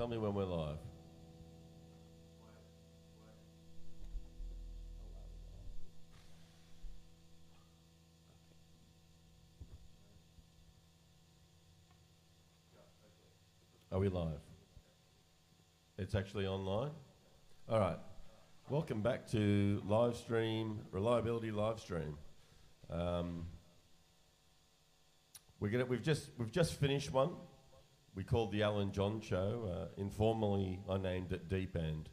Tell me when we're live. Are we live? It's actually online? All right. Welcome back to livestream, Reliability livestream. We've just finished one. We called the Alan John Show. Informally, I named it Deep End.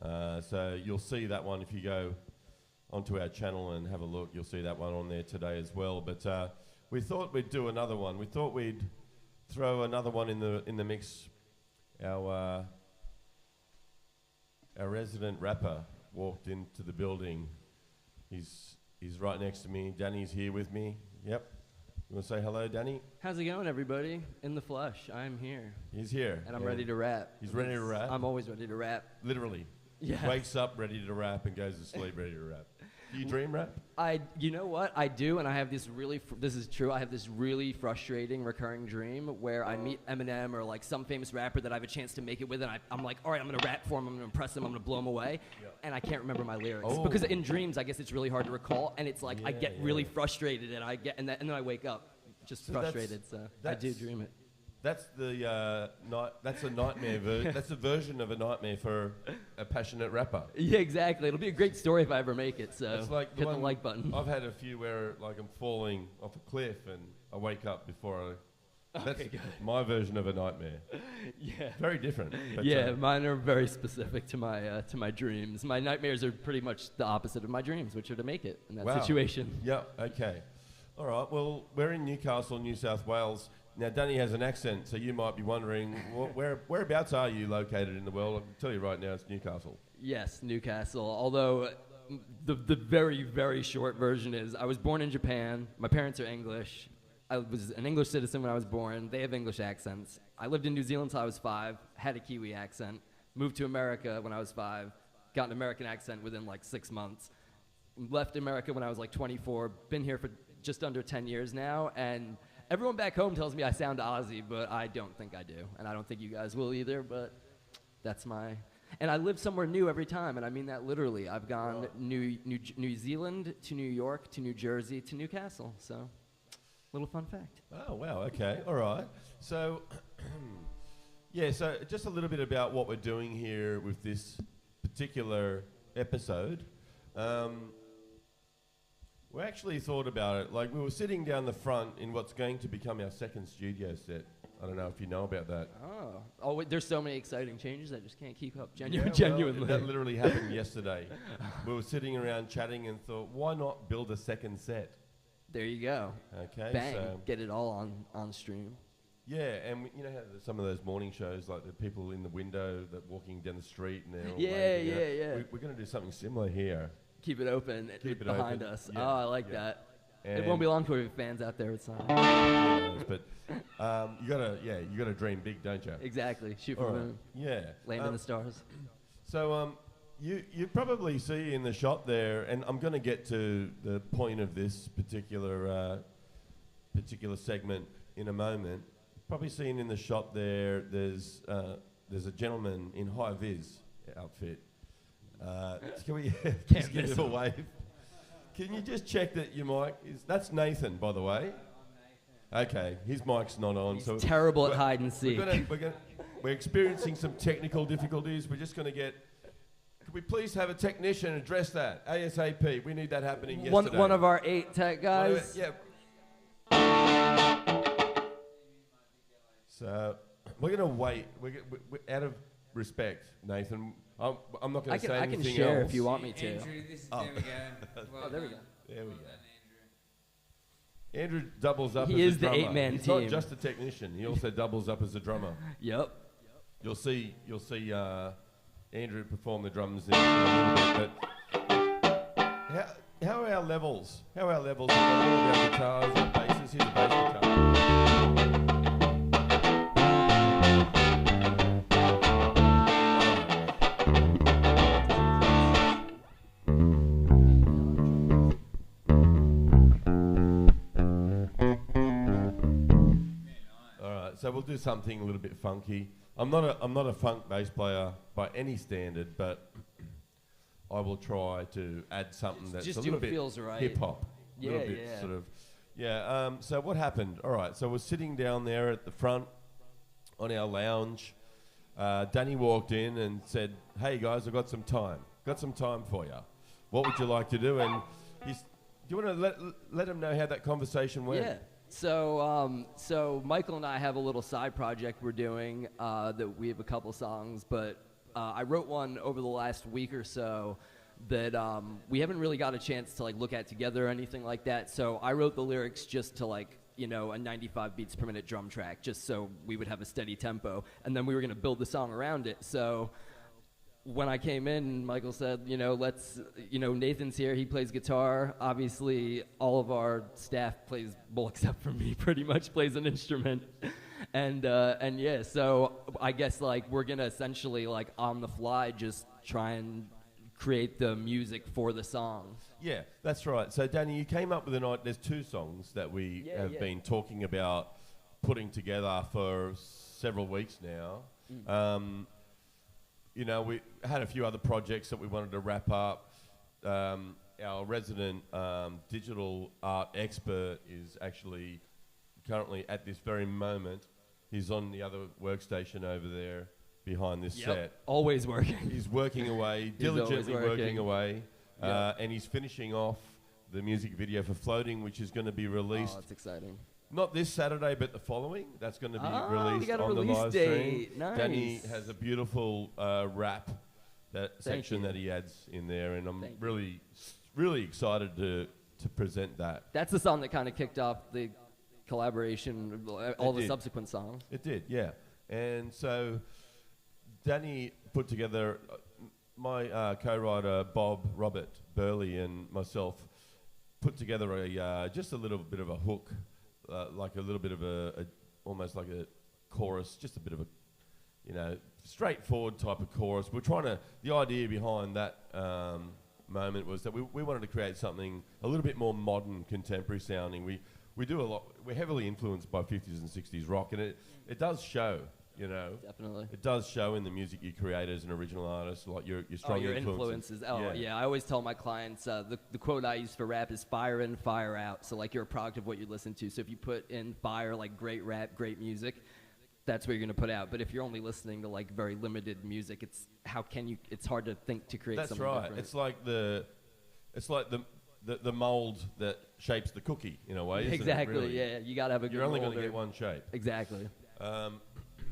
So you'll see that one if you go onto our channel and have a look. You'll see that one on there today as well. But we thought we'd do another one. We thought we'd throw another one in the mix. Our resident rapper walked into the building. He's right next to me. Danny's here with me. Yep. You want to say hello, Danny? How's it going, everybody? In the flesh, I'm here. He's here. And I'm ready to rap. He's ready to rap? I'm always ready to rap. Literally. Yeah. Wakes up ready to rap and goes to sleep ready to rap. Do you dream rap? You know what? I do, and I have this really, this is true, I have this really frustrating recurring dream where I meet Eminem or like some famous rapper that I have a chance to make it with, and I'm like, all right, I'm going to rap for him, I'm going to impress him, I'm going to blow him away, and I can't remember my lyrics. Because in dreams, I guess it's really hard to recall, and it's like I get really frustrated, and then I wake up just frustrated, so I do dream it. That's that's a nightmare. That's a version of a nightmare for a passionate rapper. Yeah, exactly. It'll be a great story if I ever make it. So it's like hit the like button. I've had a few where like I'm falling off a cliff and I wake up before That's my version of a nightmare. Yeah. Very different. Yeah, mine are very specific to my dreams. My nightmares are pretty much the opposite of my dreams, which are to make it in that situation. Yeah. Okay. All right. Well, we're in Newcastle, New South Wales. Now, Danny has an accent, so you might be wondering, whereabouts are you located in the world? I can tell you right now, it's Newcastle. Yes, Newcastle. Although the very, very short version is I was born in Japan. My parents are English. I was an English citizen when I was born. They have English accents. I lived in New Zealand until I was 5, had a Kiwi accent, moved to America when I was 5, got an American accent within like 6 months, left America when I was like 24, been here for just under 10 years now, and everyone back home tells me I sound Aussie, but I don't think I do, and I don't think you guys will either, but that's my... And I live somewhere new every time, and I mean that literally. I've gone New Zealand to New York to New Jersey to Newcastle, so little fun fact. Oh, wow, okay, all right. So, yeah, so just a little bit about what we're doing here with this particular episode. We actually thought about it, like we were sitting down the front in what's going to become our second studio set. I don't know if you know about that. Oh, wait, there's so many exciting changes, I just can't keep up. Genuinely. Well, that literally happened yesterday. We were sitting around chatting and thought, why not build a second set? There you go. Okay. Bang, so get it all on stream. Yeah, and you know how some of those morning shows, like the people in the window that walking down the street and they're all waving, yeah. We're going to do something similar here. Keep it open. Keep it behind open. us. Yeah, Oh, I like that. And it won't be long before we have fans out there with signs. But you gotta dream big, don't you? Exactly. Shoot for the moon. Yeah. Land in the stars. So you probably see in the shot there, and I'm going to get to the point of this particular segment in a moment. Probably seen in the shot there. There's a gentleman in high vis outfit. Can we just give him a wave? Can you just check that your mic is... That's Nathan, by the way. Okay, his mic's not on. He's terrible at hide and seek. We're experiencing some technical difficulties. We're just going to get... Could we please have a technician address that? ASAP. We need that happening yesterday. One of our 8 tech guys. So, we're going to wait. We're out of respect, Nathan... I'm not going to say anything else. I can share if you want me to. Andrew, there we go. Well there we go. There we go. Andrew doubles up as a drummer. He is the 8-man team. He's not just a technician. He also doubles up as a drummer. Yep. You'll see Andrew perform the drums in a little bit. But how are our levels? How are our levels? We've got all of our guitars and basses. Here's a bass guitar. So we'll do something a little bit funky. I'm not a funk bass player by any standard, but I will try to add something that's just a do little what bit feels right. hip hop. Yeah, little bit yeah. sort of. Yeah. So what happened? All right. So we're sitting down there at the front on our lounge. Danny walked in and said, "Hey guys, I've got some time. Got some time for you. What would you like to do?" And do you want to let him know how that conversation went? Yeah. So Michael and I have a little side project we're doing that we have a couple songs, but I wrote one over the last week or so that we haven't really got a chance to like look at together or anything like that. So I wrote the lyrics just to like, you know, a 95 beats per minute drum track, just so we would have a steady tempo, and then we were going to build the song around it. So when I came in, Michael said, you know, Nathan's here, he plays guitar. Obviously, all of our staff plays, well, except for me, pretty much plays an instrument. And yeah, so I guess, like, we're going to essentially, like, on the fly, just try and create the music for the song. Yeah, that's right. So, Danny, you came up with there's 2 songs that we have been talking about putting together for several weeks now. You know, we had a few other projects that we wanted to wrap up. Our resident digital art expert is actually currently at this very moment. He's on the other workstation over there behind this set. Always working. He's working away, diligently working away. And he's finishing off the music video for Floating, which is going to be released. Oh, that's exciting. Not this Saturday, but the following. That's going to be we released got a on the release live date. stream. Nice. Danny has a beautiful rap section you. that he adds in there, and I'm really excited to present that. That's the song that kind of kicked off the collaboration, all the subsequent songs. It did, yeah. And so Danny put together, my co-writer Bob Robert Burley and myself put together just a little bit of a hook. Like a little bit of almost like a chorus, just a bit of a, you know, straightforward type of chorus. The idea behind that moment was that we wanted to create something a little bit more modern, contemporary sounding. We do a lot, we're heavily influenced by 50s and 60s rock, and it does show, you know. Definitely. It does show in the music you create as an original artist, like your strong influences. Oh, yeah. I always tell my clients, the quote I use for rap is fire in, fire out. So, like, you're a product of what you listen to. So if you put in fire, like great rap, great music, that's what you're going to put out. But if you're only listening to, like, very limited music, it's hard to think to create something different. It's like the mold that shapes the cookie, in a way, isn't exactly, it, really? yeah. You got to have a good You're only going to molder. get one shape. Exactly.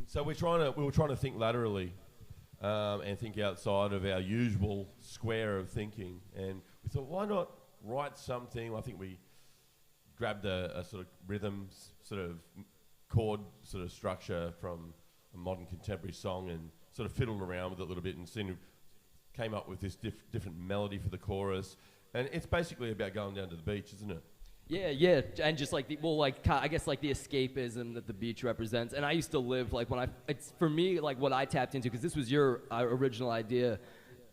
So we were trying to think laterally and think outside of our usual square of thinking, and we thought, why not write something? I think we grabbed a sort of rhythm, sort of chord sort of structure from a modern contemporary song, and sort of fiddled around with it a little bit, and came up with this different melody for the chorus. And it's basically about going down to the beach, isn't it? Yeah, and just like I guess like the escapism that the beach represents. And I used to live like it's for me like what I tapped into, because this was your original idea,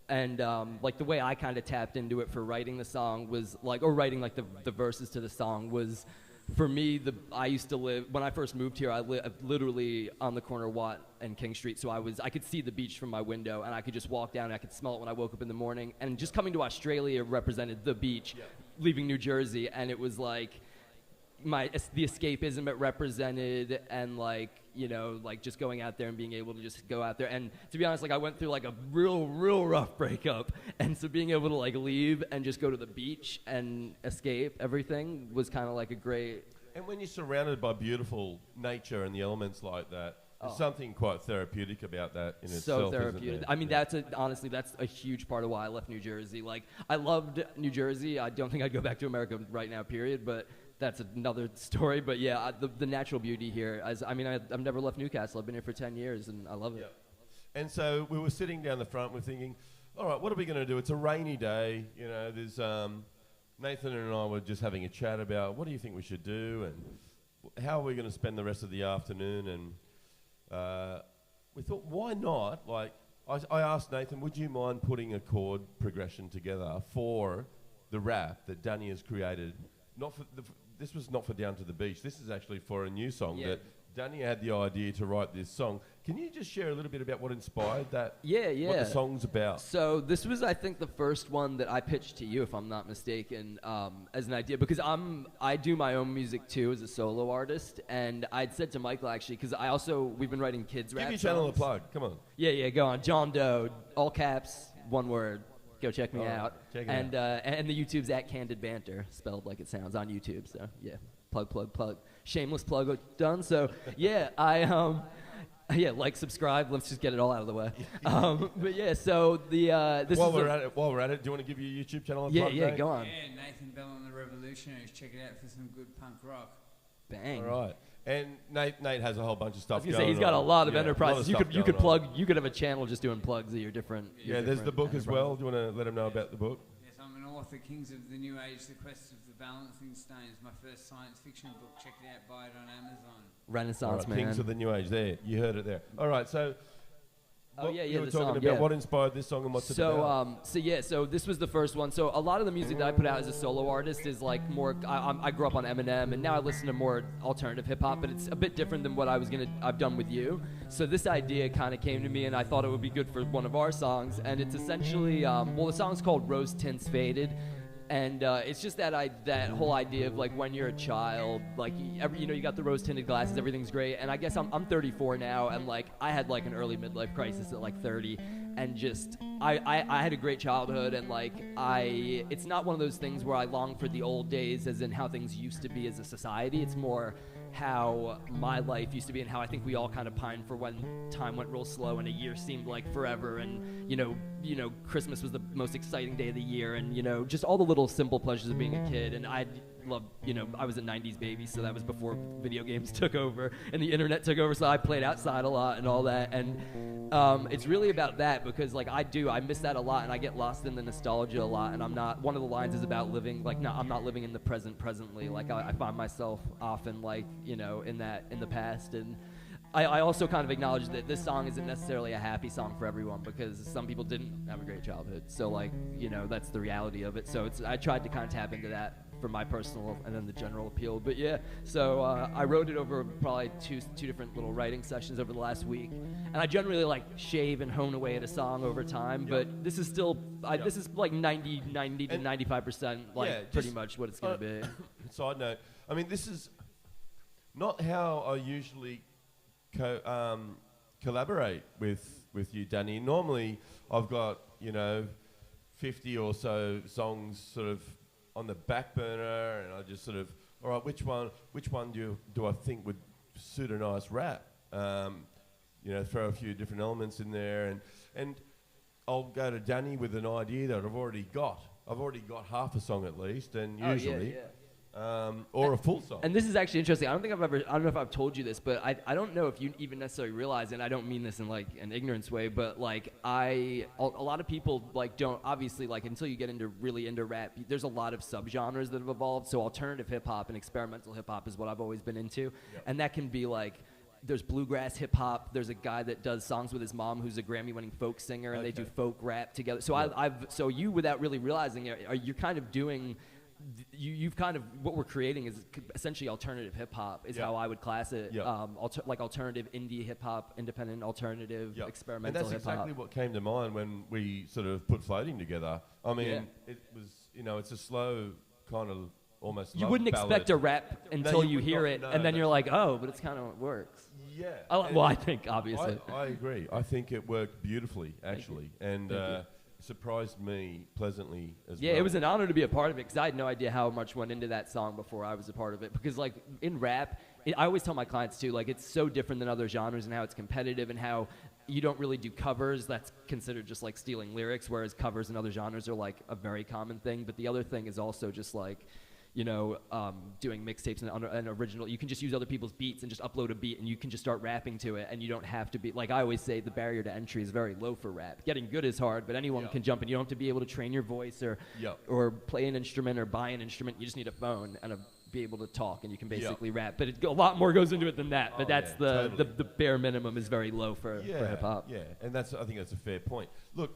and like the way I kind of tapped into it for writing the song was like, or writing like the verses to the song was, for me, I used to live, when I first moved here, I lived literally on the corner of Watt and King Street, so I could see the beach from my window, and I could just walk down, and I could smell it when I woke up in the morning, and just coming to Australia represented the beach, leaving New Jersey, and it was like the escapism it represented, and like, you know, like just going out there and being able to just go out there. And to be honest, like I went through like a real rough breakup, and so being able to like leave and just go to the beach and escape everything was kind of like a great. And when you're surrounded by beautiful nature and the elements like that, there's something quite therapeutic about that in itself. So therapeutic. I mean, honestly, that's a huge part of why I left New Jersey. Like, I loved New Jersey. I don't think I'd go back to America right now, period, but that's another story. But yeah, the natural beauty here. I've never left Newcastle. I've been here for 10 years, and I love it. Yeah. And so we were sitting down the front, we're thinking, all right, what are we going to do? It's a rainy day. You know, there's Nathan and I were just having a chat about what do you think we should do, and how are we going to spend the rest of the afternoon, and we thought, why not? Like, I asked Nathan, would you mind putting a chord progression together for the rap that Danny has created? This was not for Down to the Beach. This is actually for a new song that Danny had the idea to write this song. Can you just share a little bit about what inspired that? Yeah. What the song's about? So this was, I think, the first one that I pitched to you, if I'm not mistaken, as an idea, because I do my own music too as a solo artist, and I'd said to Michael actually, because we've been writing kids rap. Give your channel a songs. plug. Come on. Yeah, go on. John Doe, all caps, one word. Go check me out. Check it out. And the YouTube's at Candid Banter, spelled like it sounds on YouTube. So yeah, plug. Shameless plug done. So yeah, like, subscribe. Let's just get it all out of the way. But yeah, so while we're at it, do you want to give your YouTube channel a plug? Yeah, go on. Yeah, Nathan Bell and the Revolutionaries. Check it out for some good punk rock. Bang. All right. And Nate has a whole bunch of stuff. I was gonna say he's got a lot of enterprises. You could plug. You could have a channel just doing plugs of your different. There's the book as well. Do you want to let him know about the book? Yes, I'm an author. Kings of the New Age: The Quest of the Balancing Stones. My first science fiction book. Check it out. Buy it on Amazon. Renaissance man. Kings of the New Age. There, you heard it there. All right, so. You were the talking song, about what inspired this song and what's it about. So this was the first one. So a lot of the music that I put out as a solo artist is like more. I grew up on Eminem, and now I listen to more alternative hip hop, but it's a bit different than what I've done with you. So this idea kind of came to me, and I thought it would be good for one of our songs. And it's essentially, the song's called "Rose Tints Faded." And it's just that whole idea of like when you're a child, like you got the rose tinted glasses, everything's great. And I guess I'm 34 now, and like I had like an early midlife crisis at like 30, and just I had a great childhood, and like it's not one of those things where I long for the old days, as in how things used to be as a society. It's more how my life used to be, and how I think we all kind of pine for when time went real slow and a year seemed like forever, and Christmas was the most exciting day of the year, and just all the little simple pleasures of being a kid. And I was a 90s baby, so that was before video games took over and the internet took over, so I played outside a lot and all that. And it's really about that, because like I miss that a lot, and I get lost in the nostalgia a lot. And one of the lines is about living I'm not living in the presently. Like I find myself often like in the past. And I also kind of acknowledge that this song isn't necessarily a happy song for everyone, because some people didn't have a great childhood. So like that's the reality of it. So I tried to kind of tap into that for my personal and then the general appeal. But yeah, so I wrote it over probably two different little writing sessions over the last week, and I generally like shave and hone away at a song over time. But this is still this is like 90 to 95% pretty much what it's gonna be. Side note, I mean, this is not how I usually collaborate with you, Danny. Normally I've got 50 or so songs sort of on the back burner, and I just sort of, all right, which one do I think would suit a nice rap? Throw a few different elements in there, and I'll go to Danny with an idea that I've already got. I've already got half a song at least, and usually. Or a full song. And this is actually interesting. I don't know if I've told you this, but I don't know if you even necessarily realize, and I don't mean this in like an ignorance way, but like a lot of people like don't, obviously, like until you get really into rap, there's a lot of subgenres that have evolved. So alternative hip hop and experimental hip hop is what I've always been into. Yep. And that can be like, there's bluegrass hip hop. There's a guy that does songs with his mom who's a Grammy-winning folk singer, and they do folk rap together. So so you, without really realizing it, you're kind of doing. You've kind of, what we're creating is essentially alternative hip hop is how I would class it. Like alternative indie hip hop, independent alternative, experimental hip hop. And that's exactly what came to mind when we sort of put Floating together. I mean, it was, it's a slow kind of almost you wouldn't ballad. Expect a rap until you hear it, and then you're like, oh, but it's kind of works. Yeah. I think, obviously. I agree. I think it worked beautifully, actually. And surprised me pleasantly as well. Yeah, it was an honor to be a part of it, because I had no idea how much went into that song before I was a part of it. Because like in rap, I always tell my clients too, like it's so different than other genres, and how it's competitive, and how you don't really do covers. That's considered just like stealing lyrics, whereas covers in other genres are like a very common thing. But the other thing is also just like, doing mixtapes and original. You can just use other people's beats and just upload a beat, and you can just start rapping to it, and you don't have to be, like I always say, the barrier to entry is very low for rap. Getting good is hard, but anyone can jump in. You don't have to be able to train your voice or play an instrument or buy an instrument. You just need a phone and be able to talk, and you can basically rap. But a lot more goes into it than that. But that's the bare minimum is very low for hip hop. Yeah, and I think that's a fair point. Look,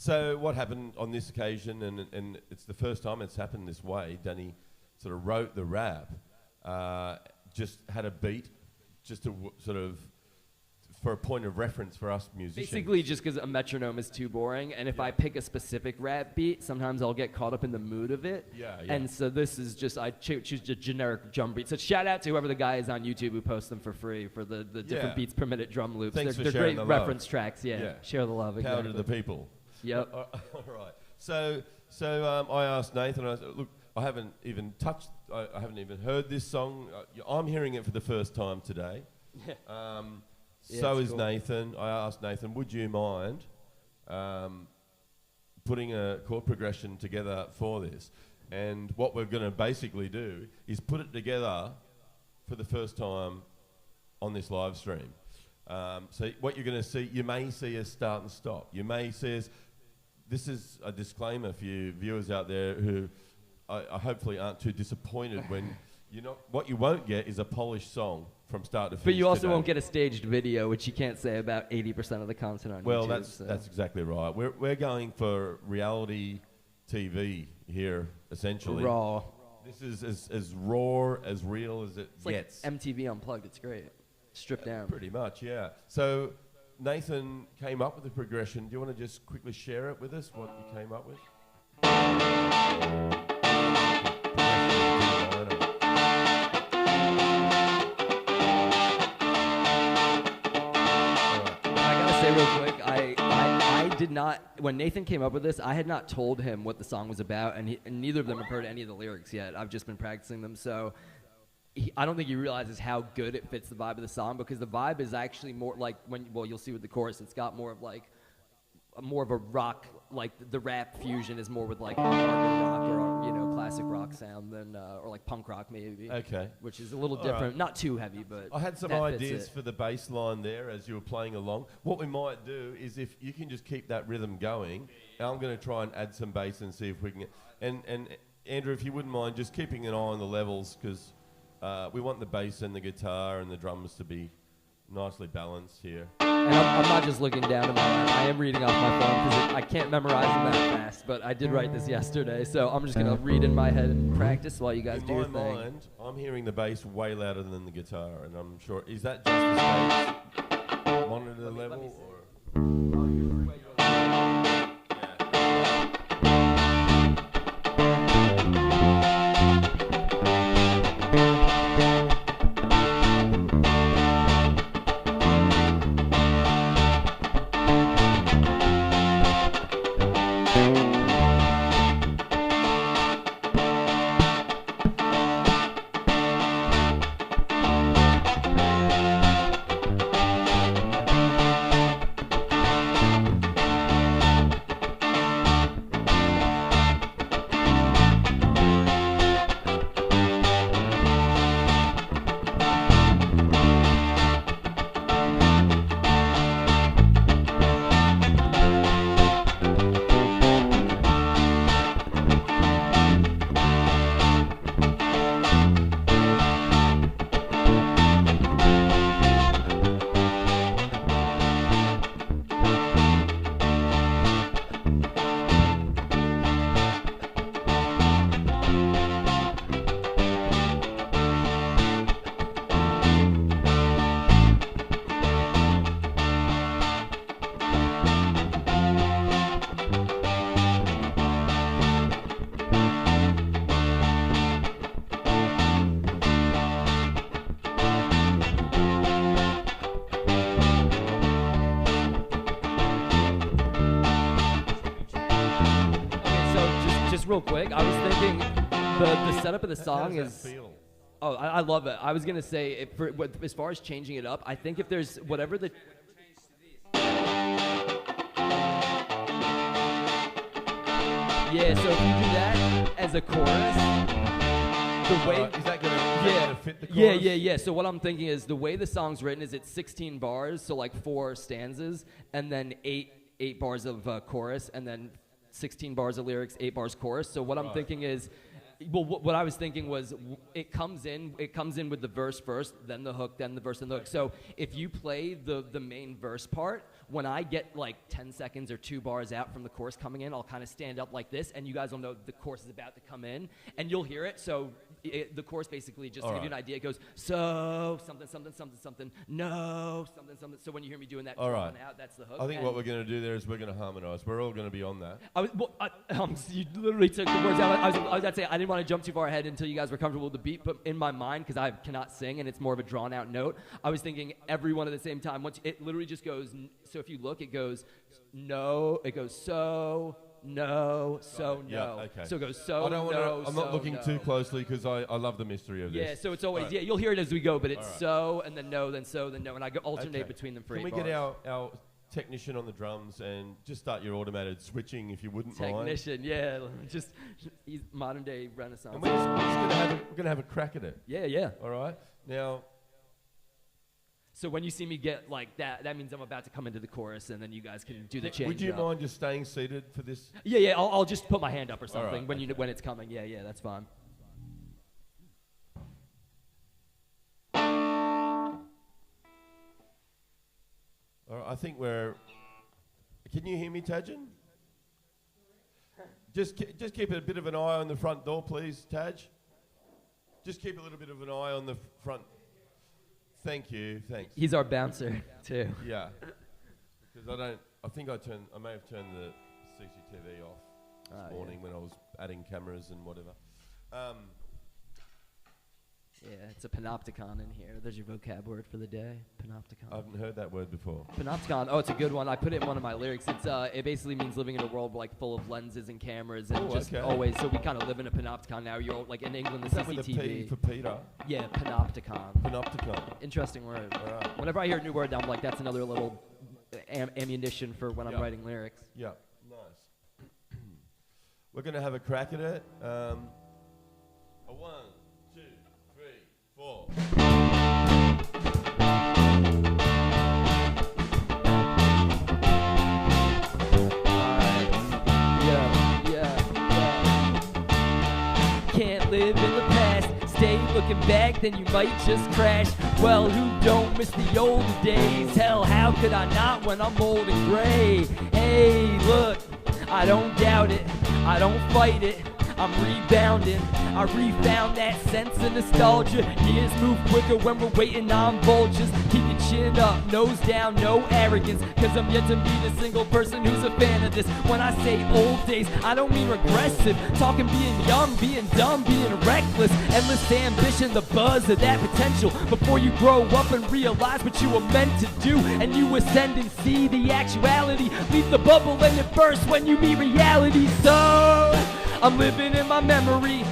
so what happened on this occasion, and it's the first time it's happened this way, Danny sort of wrote the rap, just had a beat, just to sort of for a point of reference for us musicians. Basically, just because a metronome is too boring, and if I pick a specific rap beat, sometimes I'll get caught up in the mood of it. Yeah. And so this is just, I choose a generic drum beat. So shout out to whoever the guy is on YouTube who posts them for free for the different beats per minute drum loops. Thanks they're for sharing great the love. reference tracks. Yeah. Share the love. Power Exactly. to the people. Yep. All right. So I asked Nathan. I said, look, I haven't even heard this song. I'm hearing it for the first time today. So is cool. Nathan. I asked Nathan, would you mind putting a chord progression together for this? And what we're going to basically do is put it together for the first time on this live stream. So what you're going to see, you may see us start and stop. You may see us, this is a disclaimer for you viewers out there who I hopefully aren't too disappointed when what you won't get is a polished song from start to finish. But you also today. won't get a staged video, which you can't say about 80% of the content on YouTube. Well, that's exactly right. We're going for reality TV here, essentially. Raw. This is as raw, as real as it gets. Like MTV Unplugged. It's great. Stripped down. Pretty much, yeah. So Nathan came up with the progression. Do you want to just quickly share it with us, what you came up with? Real quick, I did not, when Nathan came up with this, I had not told him what the song was about, and neither of them have heard any of the lyrics yet. I've just been practicing them, so I don't think he realizes how good it fits the vibe of the song, because the vibe is actually more like, you'll see with the chorus, it's got more of a rock, like the rap fusion is more with like harder rock or classic rock sound than or like punk rock maybe. Okay. Which is a little different, right. Not too heavy, but I had some ideas for the bass line there as you were playing along. What we might do is if you can just keep that rhythm going, and I'm going to try and add some bass and see if we can. And Andrew, if you wouldn't mind just keeping an eye on the levels, because we want the bass and the guitar and the drums to be nicely balanced here. And I'm not just looking down at my lap. I am reading off my phone because I can't memorize them that fast, but I did write this yesterday, so I'm just going to read in my head and practice while you guys do your thing. In my mind, I'm hearing the bass way louder than the guitar, and I'm sure, is that just the stage monitor level? Real quick, I was thinking the setup of the song is. Feel? Oh, I love it. I was gonna say, as far as changing it up, I think if there's whatever the. Yeah, so if you do that as a chorus, the way is that gonna fit the chorus? Yeah. So what I'm thinking is the way the song's written is it's 16 bars, so like 4 stanzas, and then eight bars of chorus, and then 16 bars of lyrics, 8 bars chorus. So what I'm thinking is, what I was thinking was it comes in with the verse first, then the hook, then the verse, and the hook. So if you play the main verse part, when I get like 10 seconds or 2 bars out from the chorus coming in, I'll kind of stand up like this, and you guys will know the chorus is about to come in, and you'll hear it. So the chorus basically, just All to give you an right. idea, it goes, so, something, something, something, something, no, something, something. So when you hear me doing that All drawn right. out, that's the hook. I think And what we're going to do there is we're going to harmonise. We're all going to be on that. you literally took the words out. I was about to say, I didn't want to jump too far ahead until you guys were comfortable with the beat, but in my mind, because I cannot sing and it's more of a drawn out note, I was thinking everyone at the same time. Once it literally just goes, so if you look, it goes, no, it goes, so, no, so, Yeah, no. okay. So it goes, so, I don't want no, to. I'm not so, looking no. too closely because I love the mystery of this. Yeah, so it's always, Right. yeah, you'll hear it as we go, but it's All right. so, and then no, then so, then no, and I go alternate Okay. between them for Can 8 we get bars. our technician on the drums and just start your automated switching if you wouldn't mind? Technician, yeah, just he's modern day Renaissance. And we're just gonna have a crack at it. Yeah, yeah. All right. Now, So when you see me get like that, that means I'm about to come into the chorus, and then you guys can do the change. would you up. mind just staying seated for this? Yeah, yeah. I'll just put my hand up or All something right, when it's coming. Yeah, yeah. That's fine. All right, I think we're. Can you hear me, Tajin? Just keep a bit of an eye on the front door, please, Taj. Just keep a little bit of an eye on the front. Thank you. Thanks. He's our bouncer too. Yeah. Because I think I may have turned the CCTV off this morning when I was adding cameras and whatever. Yeah, it's a panopticon in here. There's your vocab word for the day. Panopticon. I haven't heard that word before. Panopticon. Oh, it's a good one. I put it in one of my lyrics. It basically means living in a world like full of lenses and cameras and just okay. always. So we kind of live in a panopticon now. You're like in England, the Is that with a P CCTV. for Peter? Yeah, panopticon. Panopticon. Interesting word. All right. Whenever I hear a new word, I'm like, that's another little ammunition for when I'm Yeah. writing lyrics. Yeah. Nice. We're going to have a crack at it. A 1, 2, 3, 4. Can't live in the past, stay looking back, then you might just crash. Well, who don't miss the older days? Hell, how could I not when I'm old and gray? Hey, look, I don't doubt it, I don't fight it, I'm rebounding. I refound that sense of nostalgia. Years move quicker when we're waiting on vultures. Keep your chin up, nose down, no arrogance, cause I'm yet to meet a single person who's a fan of this. When I say old days, I don't mean regressive. Talking being young, being dumb, being reckless. Endless ambition, the buzz of that potential. Before you grow up and realize what you were meant to do, and you ascend and see the actuality. Leave the bubble and it bursts when you meet reality. So I'm living in my memory.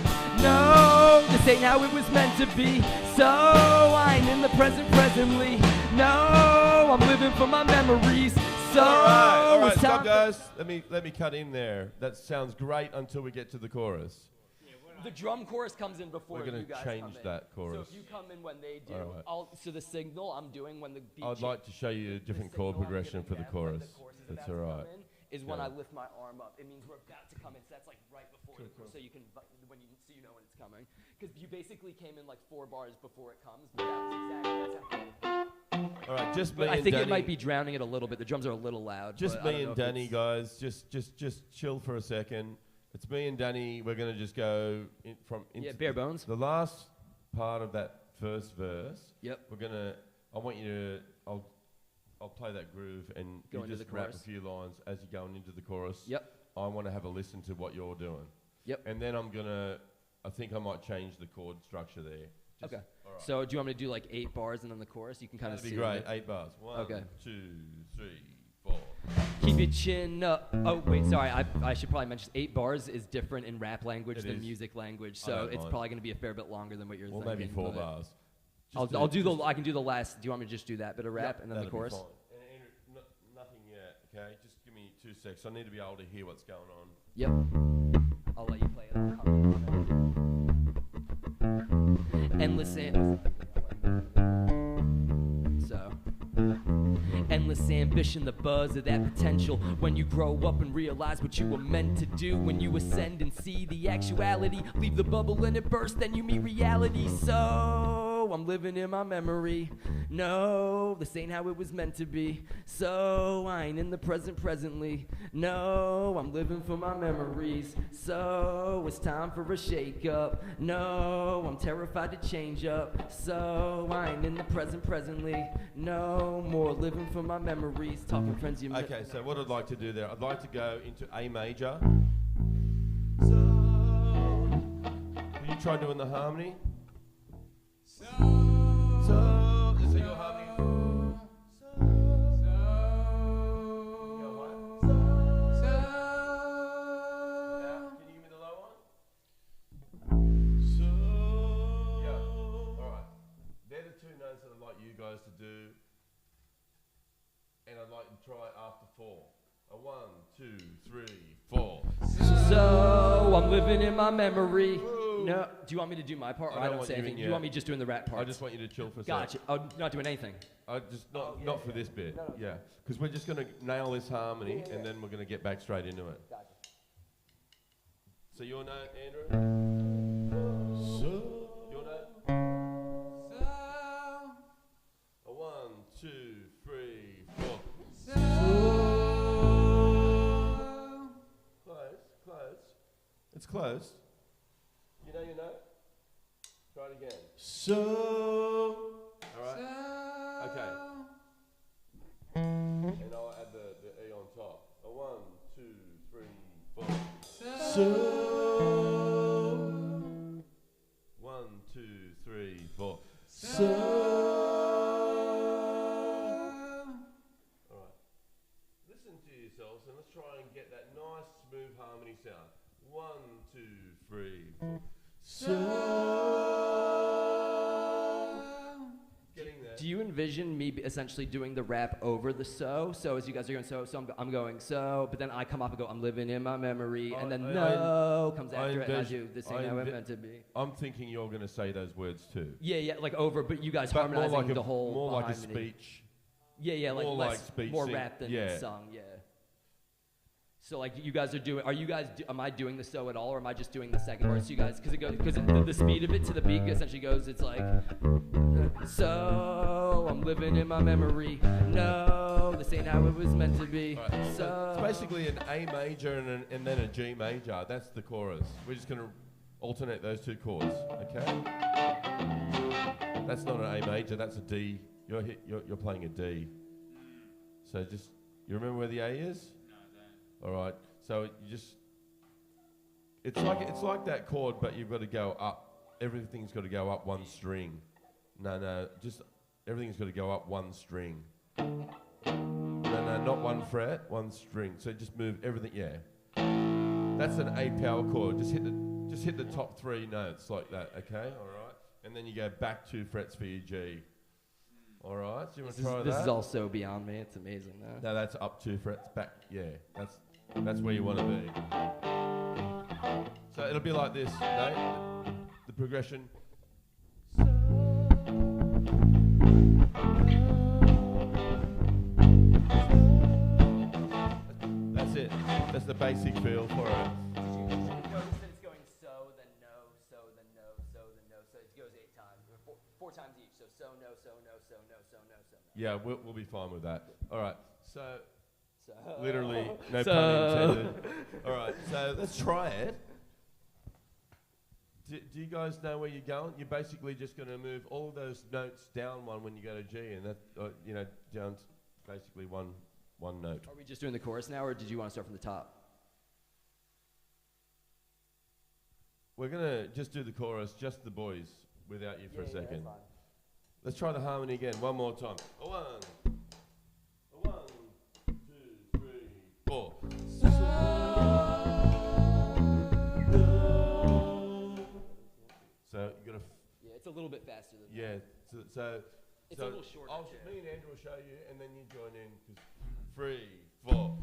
No, this ain't how it was meant to be. So I ain't in the present presently. No, I'm living for my memories. So All right, it's stop, time guys. Let me cut in there. That sounds great until we get to the chorus. the drum chorus comes in before We're you gonna guys change come in. that chorus. So if you come in when they do, All right. so the signal I'm doing when the beat I'd like to show you a different chord progression for the chorus. That's all right. Is when Yeah. I lift my arm up. It means we're about to come in. So that's like right before it, so you can when you so you know when it's coming. Because you basically came in like 4 bars before it comes. But that was exactly that's how. All right, just me But I and think Danny. it might be drowning it a little bit. The drums are a little loud. Just but I me don't know and if Danny, it's- guys. Just chill for a second. It's me and Danny. We're gonna just go Yeah, bare bones. The last part of that first verse. Yep. I want you to. I'll play that groove and Go you into just the rap a chorus. few lines as you're going into the chorus. Yep. I want to have a listen to what you're doing. Yep. And then I think I might change the chord structure there. Just- Okay. all right. So do you want me to do like 8 bars and then the chorus? You can kind of That'd see. be great. it. 8 bars. 1, Okay. 2, 3, 4. Keep your chin up. Oh wait, sorry. I should probably mention 8 bars is different in rap language It than is. music language, I so don't it's mind. probably going to be a fair bit longer than what you're Or thinking. maybe 4 but bars. I'll do the. I can do the last. Do you want me to just do that bit of rap and then the That'll be chorus? fine. And nothing yet, okay? Just give me 2 seconds. I need to be able to hear what's going on. Yep. I'll let you play it. I'll comment. Endless endless ambition, the buzz of that potential. When you grow up and realize what you were meant to do, when you ascend and see the actuality, leave the bubble and it bursts, then you meet reality. So I'm living in my memory. No, this ain't how it was meant to be. So I ain't in the present presently. No, I'm living for my memories. So it's time for a shake up. No, I'm terrified to change up. So I ain't in the present presently. No more living for my memories. Talking friends you Okay, so what I'd like to do there, I'd like to go into A major. So, can you try doing the harmony? So, is it your harmony? To do, and I'd like to try after 4. A 1, 2, 3, 4. So I'm living in my memory. Whoa. No, do you want me to do my part, or I don't say anything? Do you want me just doing the rap part? I just want you to chill for a Gotcha. second. Oh, not doing anything. I just not for this bit. No. Yeah, because we're just gonna nail this harmony, and then we're gonna get back straight into it. Gotcha. So your note, Andrew. So your note. A 1, 2, 3, 4. Close. It's close. You know your note? Try it again. So. Alright? Okay. And I'll add the E on top. A 1, 2, 3, 4. So. 1, 2, 3, 4. So. And let's try and get that nice smooth harmony sound. 1, 2, 3, 4. So getting there. Do you envision me essentially doing the rap over the so? So as you guys are going so I'm going so, but then I come up and go, I'm living in my memory, and then no comes after it, and I do this ain't how it meant to be. I'm thinking you're going to say those words too. Yeah, like over, but you guys but harmonizing more like the whole more like a harmony. speech. Yeah, like more less, like speech more sing. rap than sung, yeah. So like you guys are doing, are you guys, am I doing the so at all, or am I just doing the second verse? You guys, because the speed of it to the beat essentially goes, it's like, so I'm living in my memory. No, this ain't how it was meant to be. Right. So it's basically an A major and then a G major. That's the chorus. We're just going to alternate those two chords, okay? That's not an A major. That's a D. You're playing a D. So just, you remember where the A is? All right, so you just, it's like that chord, but you've got to go up. Everything's got to go up one string. No, just everything's got to go up one string. No, not one fret, one string. So just move everything. Yeah, that's an A power chord. Just hit the top 3 notes like that. Okay, all right, and then you go back 2 frets for your G. All right, so you want to try that? This is also beyond me. It's amazing. No, that's up 2 frets, back. Yeah, that's where you want to be. So it'll be like this, no? The progression. That's it. That's the basic feel for it. It's going so, then no, so, then no, so, then no. So it goes 8 times, 4 times each. So no, so, no, so, no, so, no, so, no. Yeah, we'll be fine with that. All right, so So literally, no pun intended. All right, so let's try it. Do you guys know where you're going? You're basically just going to move all those notes down one when you go to G, and that down to basically one note. Are we just doing the chorus now, or did you want to start from the top? We're going to just do the chorus, just the boys, without you for a second. That's fine. Let's try the harmony again, one more time. A 1, 2, 3, 4. So you gotta. Yeah, it's a little bit faster than Yeah. So it's a little shorter. Me and Andrew will show you, and then you join in. 3, 4.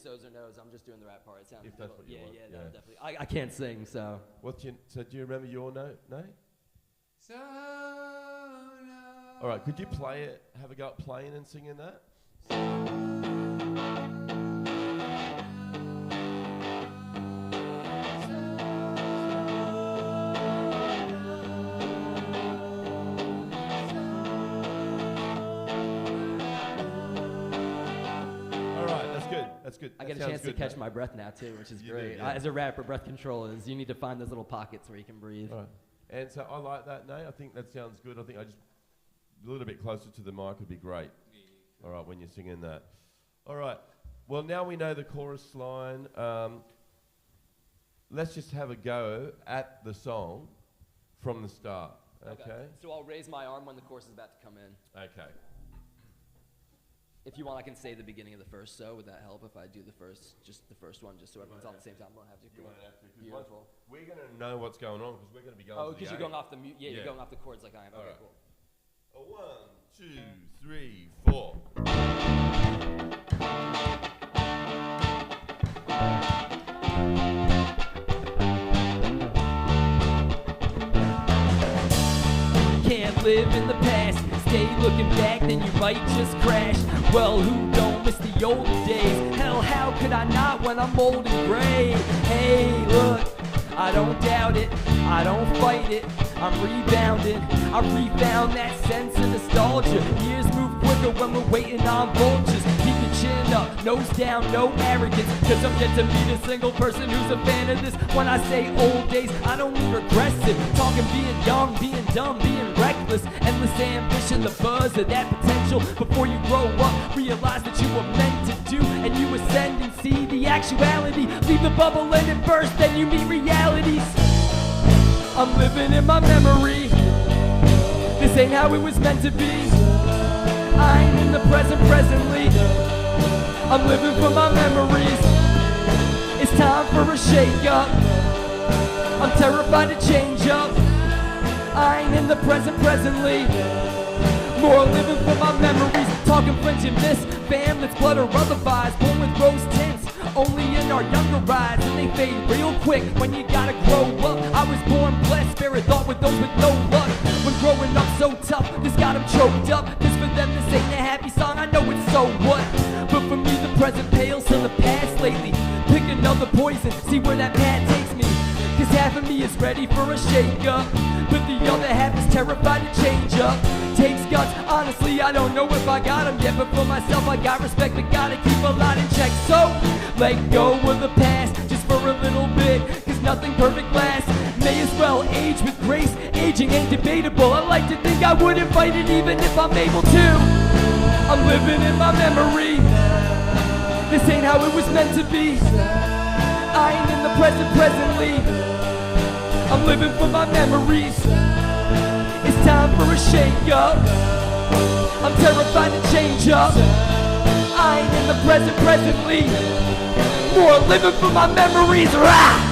So's or no's. I'm just doing the rap part. It sounds if that's what you want. Yeah, definitely. I can't sing, so. So do you remember your note, Nate? So no. All right, could you play it, have a go at playing and singing that? That's good. I get a chance to catch my breath now too, which is great. Do, yeah. As a rapper, breath control is you need to find those little pockets where you can breathe. Right. And so I like that, Nate. I think that sounds good. I think a little bit closer to the mic would be great. Yeah. All right, when you're singing that. All right. Well, now we know the chorus line. Let's just have a go at the song from the start. Okay? So I'll raise my arm when the chorus is about to come in. Okay. If you want, I can say the beginning of the first. So would that help if I do the first one, just so everyone's on the same time? We'll have to. You won't have to. Beautiful. We're going to know what's going on because we're going to be going. Oh, because you're going off the you're going off the chords like I am. All Okay, right. cool. 1, 2, 3, 4. Can't live in the past. Stay looking back, then you might just crash. Well, who don't miss the older days? Hell, how could I not when I'm old and gray? Hey, look, I don't doubt it, I don't fight it, I'm rebounding. I refound that sense of nostalgia. Years move quicker when we're waiting on vultures. Keep your chin up, nose down, no arrogance, cause I'm yet to meet a single person who's a fan of this. When I say old days, I don't mean regressive. Talking being young, being dumb, being reckless. Endless ambition, the buzz of that potential. Before you grow up, realize that you were meant to do, and you ascend and see the actuality. Leave the bubble in it first, then you meet realities. I'm living in my memory. This ain't how it was meant to be. I ain't in the present presently. I'm living for my memories. It's time for a shake-up. I'm terrified to change up. I ain't in the present presently. More living for my memories. Talking friendship, this fam that's blood or otherwise. Born with rose tints, only in our younger eyes, and they fade real quick when you gotta grow up. I was born blessed, spirit thought with those with no luck. When growing up so tough, this got them choked up. This for them, this ain't a happy song, I know it's so what. But for me the present pales to the past lately. Pick another poison, see where that path takes me. Cause half of me is ready for a shake-up, but the other half is terrified to change up. Takes guts, honestly I don't know if I got them yet, but for myself I got respect, but gotta keep a lot in check. So, let go of the past, just for a little bit, cause nothing perfect lasts. May as well age with grace, aging ain't debatable. I like to think I wouldn't fight it even if I'm able to. I'm living in my memory. This ain't how it was meant to be. I ain't in the present presently. I'm living for my memories. It's time for a shake-up. I'm terrified to change up. I ain't in the present presently. More living for my memories. Rah!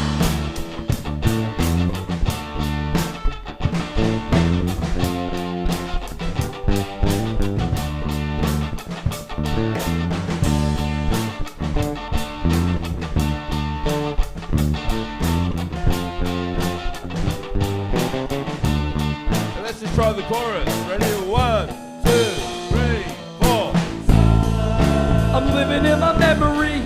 Try the chorus. Ready? 1, 2, 3, 4. I'm living in my memory.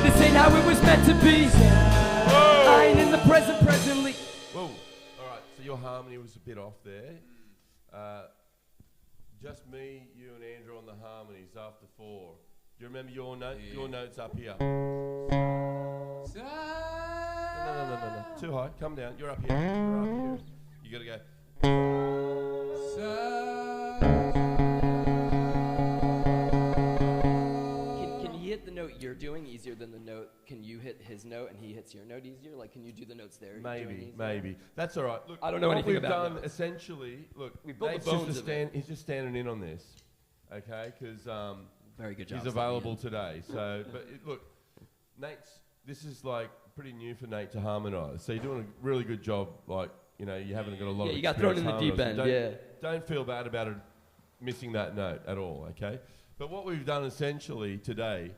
This ain't how it was meant to be. Whoa. I ain't in the present presently. Whoa. All right. So your harmony was a bit off there. Just me, you, and Andrew on the harmonies after 4. Do you remember your note? Yeah. Your note's up here. No. Too high. Come down. You're up here. You're up here. You gotta go. Can you hit the note you're doing easier than the note? Can you hit his note and he hits your note easier? Like, can you do the notes there? Maybe. That's all right. Look, I don't know anything about what we've done essentially. Look, we built Nate's the bones of it. He's just standing in on this, okay? Because very good job. He's available today. So, but look, this is like pretty new for Nate to harmonise. So you're doing a really good job. Like, you know, you haven't got a lot of. You got thrown in the deep end. Don't feel bad about it missing that note at all, okay? But what we've done essentially today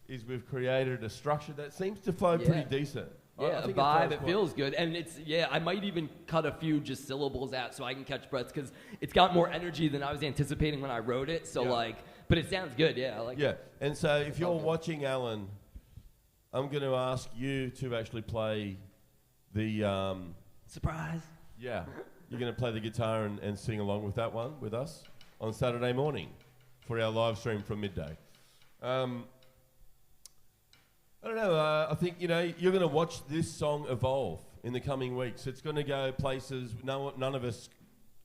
is we've created a structure that seems to flow pretty decent, Yeah, a think vibe. flows It quite- feels good, and I might even cut a few just syllables out so I can catch breaths because it's got more energy than I was anticipating when I wrote it. So Yeah. but it sounds good. Yeah, I like. Yeah, and so if you're Okay. watching Alan, I'm going to ask you to actually play the. Surprise. Yeah, you're going to play the guitar and sing along with that one with us on Saturday morning for our live stream from midday. I don't know. I think you're going to watch this song evolve in the coming weeks. It's going to go places. None of us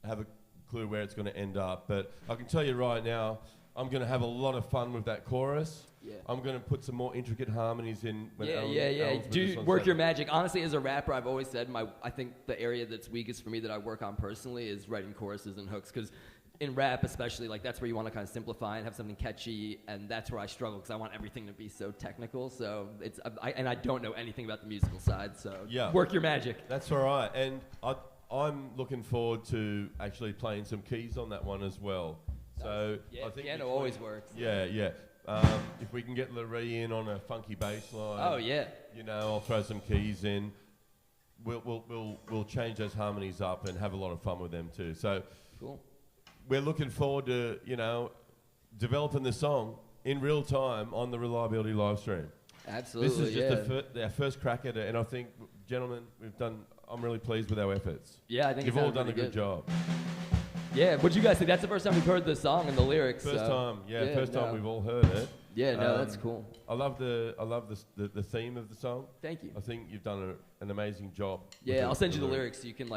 have a clue where it's going to end up, but I can tell you right now, I'm going to have a lot of fun with that chorus. Yeah. I'm going to put some more intricate harmonies in. When Alan's with us Do on work your Saturday. magic. Honestly, as a rapper, I've always said I think the area that's weakest for me that I work on personally is writing choruses and hooks because. In rap, especially, like that's where you want to kind of simplify and have something catchy, and that's where I struggle because I want everything to be so technical. So I don't know anything about the musical side. So Yeah. work your magic. That's all right, and I'm looking forward to actually playing some keys on that one as well. So Yeah, I think piano always works. Yeah. If we can get Larry in on a funky bass line, Oh yeah. I'll throw some keys in. We'll change those harmonies up and have a lot of fun with them too. So Cool. we're looking forward to developing the song in real time on the Reliability live stream. Absolutely. This is just our first crack at it, and I think, gentlemen, I'm really pleased with our efforts. Yeah, I think You've it all sounds done a really good job. Yeah, what'd you guys think? That's the first time we've heard the song and the lyrics. First so- time, first time we've all heard it. Yeah, no, that's cool. I love the theme of the song. Thank you. I think you've done an amazing job. with Yeah, I'll send you the lyrics. lyrics so you can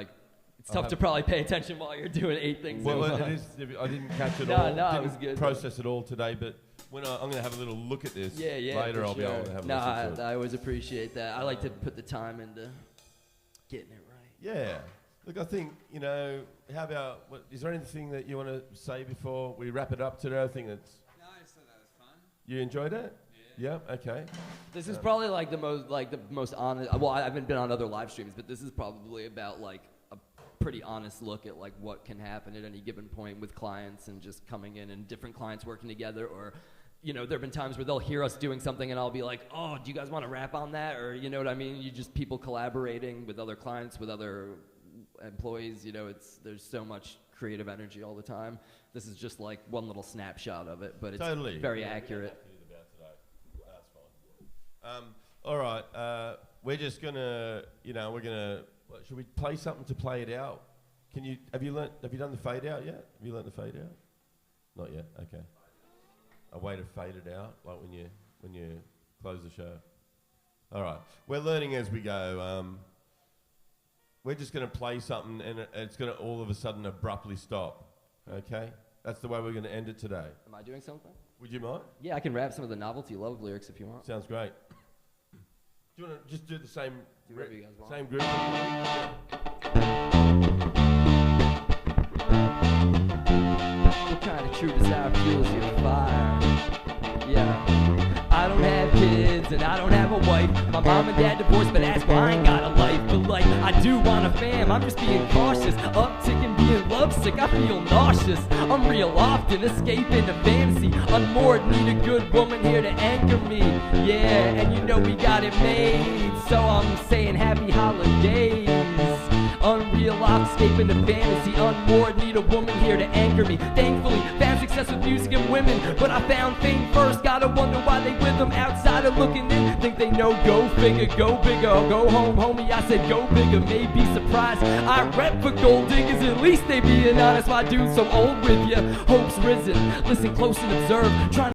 it's I'll tough have- to probably pay attention while you're doing 8 things. Well, at it once. is. I didn't catch it No, all. no, it Didn't was good. process it all today, but when I'm going to have a little look at this Yeah, later, for I'll be sure. able to have a No, listen to it. I always appreciate that. I like to put the time into getting it right. Yeah. Look, I think, how about, is there anything that you want to say before we wrap it up today? I think that's, No, I just thought that was fun. you enjoyed it? Yeah, okay. This is probably the most honest. Well, I haven't been on other live streams, but this is probably about a pretty honest look at what can happen at any given point with clients and just coming in and different clients working together. Or, there've been times where they'll hear us doing something and I'll be like, oh, do you guys want to rap on that? Or you know what I mean? You just people collaborating with other clients, with other employees. There's so much creative energy all the time. This is just one little snapshot of it, but it's Totally. very accurate. That's fine. All right. We're just gonna, should we play something to play it out? Have you done the fade out yet? Have you learnt the fade out? Not yet. Okay. A way to fade it out, like when you close the show. All right. We're learning as we go. We're just gonna play something, and it's gonna all of a sudden abruptly stop. Okay. That's the way we're gonna end it today. Am I doing something? Would you mind? Yeah, I can rap some of the novelty love lyrics if you want. Sounds great. Do you want to just do the same, Do whatever you guys want. same group? What kind of true desire fuels your fire? Yeah. I don't have kids and I don't have a wife. My mom and dad divorced, but ask why I ain't got a life. But I do want a fam, I'm just being cautious. Uptick and being lovesick, I feel nauseous. I'm real often escaping to fantasy. Unmoored, need a good woman here to anchor me. Yeah, and we got it made. So I'm saying happy holidays. Unreal, I'm escaping to fantasy. Unmoored, need a woman here to anchor me. Thankfully, found success with music and women, but I found fame first. Gotta wonder why they with them outside of looking in. Think they know, go figure, go bigger, or go home, homie. I said go bigger, may be surprised. I rep for gold diggers, at least they being honest. My dude so old with ya, hope's risen. Listen close and observe, trying